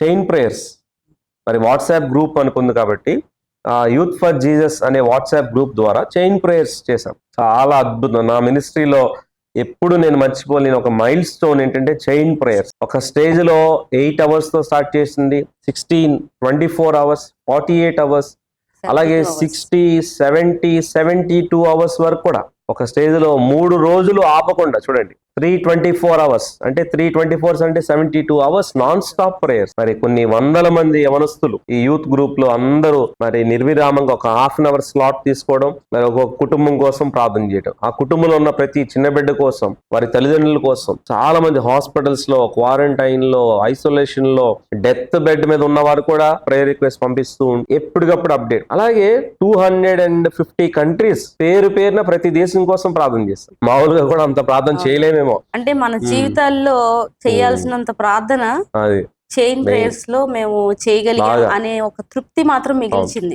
Chain prayers. మరి WhatsApp group అనుకుంది కాబట్టి యూత్ ఫర్ జీసస్ అనే వాట్సాప్ గ్రూప్ ద్వారా చైన్ ప్రేయర్స్ చేశాం. చాలా అద్భుతం. నా మినిస్ట్రీలో ఎప్పుడు నేను మర్చిపోలేని ఒక మైల్ స్టోన్ ఏంటంటే చైన్ ప్రేయర్స్. ఒక స్టేజ్ లో 8 hours తో స్టార్ట్ చేసింది, 16, 24 hours, 48 hours, అలాగే 60, 70, 72 hours వరకు కూడా ఒక స్టేజ్ లో 3 రోజులు ఆపకుండా చూడండి 324 hours అంటే 324 అంటే 72 hours నాన్ స్టాప్ ప్రేయర్స్. మరి కొన్ని వందల మంది యవనస్తులు ఈ యూత్ గ్రూప్ లో అందరూ మరి నిర్విరామంగా ఒక ½ hour స్లాట్ తీసుకోవడం, మరి ఒక కుటుంబం కోసం ప్రార్థన చేయడం, ఆ కుటుంబంలో ఉన్న ప్రతి చిన్న బిడ్డ కోసం, వారి తల్లిదండ్రుల కోసం, చాలా మంది హాస్పిటల్స్ లో, క్వారంటైన్ లో, ఐసోలేషన్ లో, డెత్ బెడ్ మీద ఉన్న వారు కూడా ప్రేయర్ రిక్వెస్ట్ పంపిస్తూ ఎప్పటికప్పుడు అప్డేట్. అలాగే 250 కంట్రీస్ పేరున ప్రతి దేశం కోసం ప్రార్థన చేస్తాం. మామూలుగా కూడా అంత ప్రార్థన చేయలేమేమో. అంటే మన జీవితాల్లో చేయాల్సినంత ప్రార్థన అది చైన్ ప్రేయర్స్ లో మేము చేయగలిగాం అనే ఒక తృప్తి మాత్రం మిగిల్చింది.